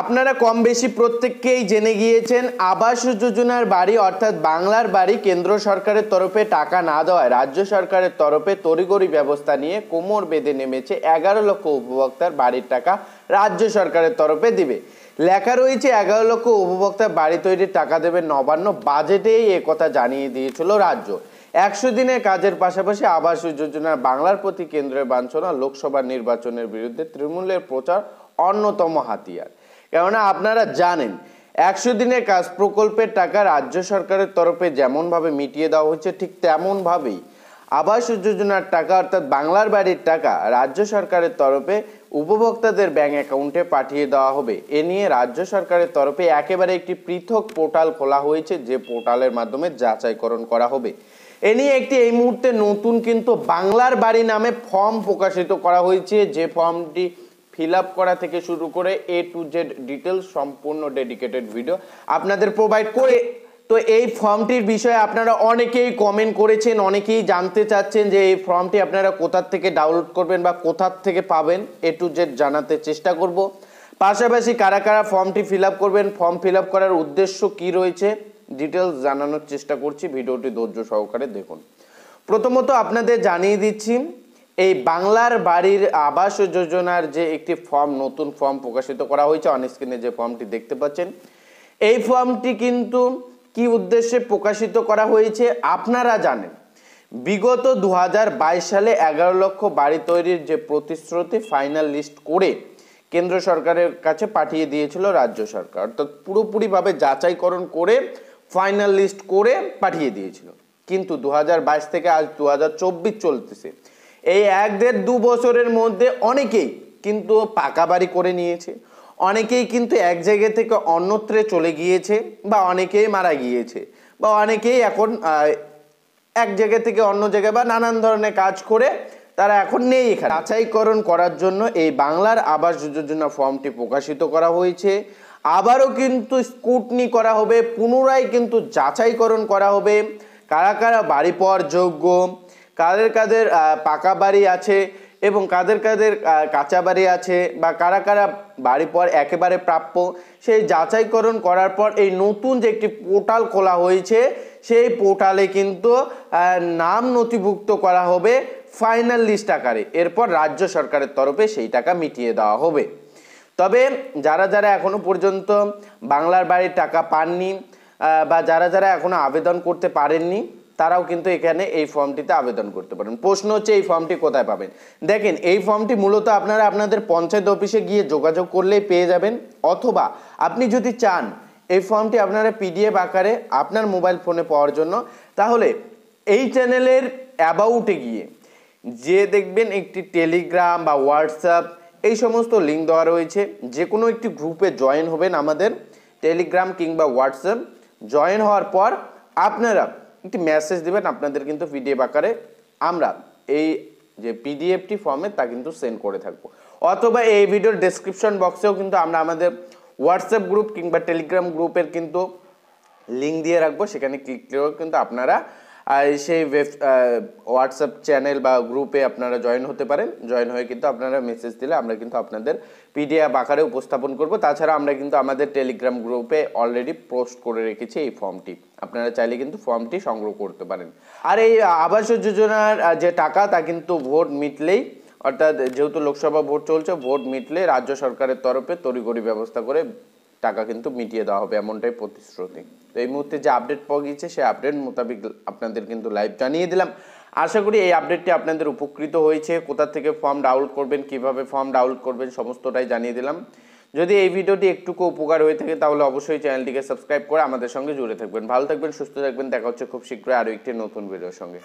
আপনারা কম বেশি প্রত্যেককেই জেনে গিয়েছেন আবাস যোজনার বাড়ি অর্থাৎ বাংলার বাড়ি কেন্দ্র সরকারের তরফে টাকা না দেওয়ায় রাজ্য সরকারের তরফে তড়িঘড়ি ব্যবস্থা নিয়ে কোমর বেঁধে নেমেছে 11 লক্ষ উপভোক্তার বাড়ির টাকা রাজ্য সরকারের তরফে দিবে। লেখা রয়েছে 11 লক্ষ উপভোক্তা বাড়ি তৈরির টাকা দেবে নবান্ন, বাজেটেই একথা জানিয়ে দিয়েছিল রাজ্য। 100 দিনের কাজের পাশাপাশি আবাস যোজনার বাংলার প্রতি কেন্দ্রের বাঞ্ছনা লোকসভা নির্বাচনের বিরুদ্ধে তৃণমূলের প্রচার অন্যতম হাতিয়ার। কেননা আপনারা জানেন 100 দিনের কাজ প্রকল্পের টাকা রাজ্য সরকারের তরফে যেমনভাবে মিটিয়ে দেওয়া হচ্ছে ঠিক তেমনভাবেই আবাস যোজনার টাকা অর্থাৎ বাংলার বাড়ির টাকা রাজ্য সরকারের তরফে উপভোক্তাদের ব্যাংক অ্যাকাউন্টে পাঠিয়ে দেওয়া হবে। এ নিয়ে রাজ্য সরকারের তরফে একেবারে একটি পৃথক পোর্টাল খোলা হয়েছে, যে পোর্টালের মাধ্যমে যাচাইকরণ করা হবে। এ নিয়ে একটি এই মুহূর্তে নতুন কিন্তু বাংলার বাড়ি নামে ফর্ম প্রকাশিত করা হয়েছে, যে ফর্মটি ফিল আপ করা থেকে শুরু করে A to Z ডিটেলস সম্পূর্ণ ডেডিকেটেড ভিডিও আপনাদের প্রোভাইড করে। তো এই ফর্মটির বিষয়ে আপনারা অনেকেই কমেন্ট করেছেন, অনেকেই জানতে চাচ্ছেন যে এই ফর্মটি আপনারা কোথা থেকে ডাউনলোড করবেন বা কোথা থেকে পাবেন, A to Z জানাতে চেষ্টা করব। পাশাপাশি কারা কারা ফর্মটি ফিল আপ করবেন, ফর্ম ফিল আপ করার উদ্দেশ্য কি রয়েছে ডিটেলস জানানোর চেষ্টা করছি, ভিডিওটি ধৈর্য সহকারে দেখুন। প্রথমত আপনাদের জানিয়ে দিচ্ছি এই বাংলার বাড়ির আবাস যোজনার যে একটি ফর্ম, নতুন ফর্ম প্রকাশিত করা হয়েছে, অন স্ক্রিনে যে ফর্মটি দেখতে পাচ্ছেন, এই ফর্মটি কিন্তু কি উদ্দেশ্যে প্রকাশিত করা হয়েছে আপনারা জানেন। বিগত 2022 সালে 11 লক্ষ বাড়ি তৈরির যে প্রতিশ্রুতি ফাইনাল লিস্ট করে কেন্দ্র সরকারের কাছে পাঠিয়ে দিয়েছিল রাজ্য সরকার, অর্থাৎ পুরোপুরিভাবে যাচাইকরণ করে ফাইনাল লিস্ট করে পাঠিয়ে দিয়েছিল। কিন্তু 2022 থেকে আজ 2024 চলতেছে, এই 1-1.5-2 বছরের মধ্যে অনেকেই কিন্তু পাকা বাড়ি করে নিয়েছে, অনেকেই কিন্তু এক জায়গা থেকে অন্যত্রে চলে গিয়েছে, বা অনেকেই মারা গিয়েছে, বা অনেকেই এখন এক জায়গা থেকে অন্য জায়গায় বা নানান ধরনের কাজ করে তারা এখন নেই এখানে। যাচাইকরণ করার জন্য এই বাংলার আবাস যোজনা ফর্মটি প্রকাশিত করা হয়েছে। আবারও কিন্তু স্ক্রুটনি করা হবে, পুনরায় কিন্তু যাচাইকরণ করা হবে কারা কারা বাড়ি পাওয়ার যোগ্য, কাদের কাদের পাকা বাড়ি আছে এবং কাদের কাদের কাঁচা বাড়ি আছে, বা কারা কারা বাড়ি পাওয়ার একেবারে প্রাপ্য। সেই যাচাইকরণ করার পর এই নতুন যে একটি পোর্টাল খোলা হয়েছে, সেই পোর্টালে কিন্তু নাম নথিভুক্ত করা হবে ফাইনাল লিস্ট আকারে। এরপর রাজ্য সরকারের তরফে সেই টাকা মিটিয়ে দেওয়া হবে। তবে যারা যারা এখনো পর্যন্ত বাংলার বাড়ির টাকা পাননি বা যারা যারা এখনো আবেদন করতে পারেননি, তারাও কিন্তু এখানে এই ফর্মটিতে আবেদন করতে পারেন। প্রশ্ন হচ্ছে এই ফর্মটি কোথায় পাবেন। দেখেন, এই ফর্মটি মূলত আপনারা আপনাদের পঞ্চায়েত অফিসে গিয়ে যোগাযোগ করলেই পেয়ে যাবেন, অথবা আপনি যদি চান এই ফর্মটি আপনারা PDF আকারে আপনার মোবাইল ফোনে পাওয়ার জন্য, তাহলে এই চ্যানেলের অ্যাবাউটে গিয়ে যে দেখবেন একটি টেলিগ্রাম বা হোয়াটসঅ্যাপ এই সমস্ত লিঙ্ক দেওয়া রয়েছে, যে কোনো একটি গ্রুপে জয়েন হবেন আমাদের টেলিগ্রাম কিংবা হোয়াটসঅ্যাপ। জয়েন হওয়ার পর আপনারা একটি মেসেজ দিবেন, আপনাদের কিন্তু PDF আকারে আমরা এই যে PDFটি ফর্মে তা কিন্তু সেন্ড করে থাকবো। অথবা এই ভিডিওর ডেসক্রিপশন বক্সেও কিন্তু আমরা আমাদের হোয়াটসঅ্যাপ গ্রুপ কিংবা টেলিগ্রাম গ্রুপের কিন্তু লিঙ্ক দিয়ে রাখবো, সেখানে ক্লিক করেও কিন্তু আপনারা সেই হোয়াটসঅ্যাপ চ্যানেল বা গ্রুপে আপনারা জয়েন হতে পারেন। জয়েন হয়ে কিন্তু আপনারা মেসেজ দিলে আমরা কিন্তু আপনাদের PDF আকারে উপস্থাপন করব। তাছাড়া আমরা কিন্তু আমাদের টেলিগ্রাম গ্রুপে অলরেডি পোস্ট করে রেখেছি এই ফর্মটি, আপনারা চাইলে কিন্তু ফর্মটি সংগ্রহ করতে পারেন। আর এই আবাস যোজনার যে টাকা তা কিন্তু ভোট মিটলেই, অর্থাৎ যেহেতু লোকসভা ভোট চলছে, ভোট মিটলে রাজ্য সরকারের তরফে তড়িঘড়ি ব্যবস্থা করে টাকা কিন্তু মিটিয়ে দেওয়া হবে, এমনটাই প্রতিশ্রুতি। তো এই মুহূর্তে যে আপডেট পাওয়া গিয়েছে সেই আপডেট মোতাবেক আপনাদের কিন্তু লাইভ জানিয়ে দিলাম। আশা করি এই আপডেটটি আপনাদের উপকৃত হয়েছে। কোথা থেকে ফর্ম ডাউনলোড করবেন, কিভাবে ফর্ম ডাউনলোড করবেন, সমস্তটাই জানিয়ে দিলাম। যদি এই ভিডিওটি একটুকু উপকার হয়ে থাকে তাহলে অবশ্যই চ্যানেলটিকে সাবস্ক্রাইব করে আমাদের সঙ্গে জুড়ে থাকবেন। ভালো থাকবেন, সুস্থ থাকবেন। দেখা হচ্ছে খুব শীঘ্রই আরও একটি নতুন ভিডিওর সঙ্গে।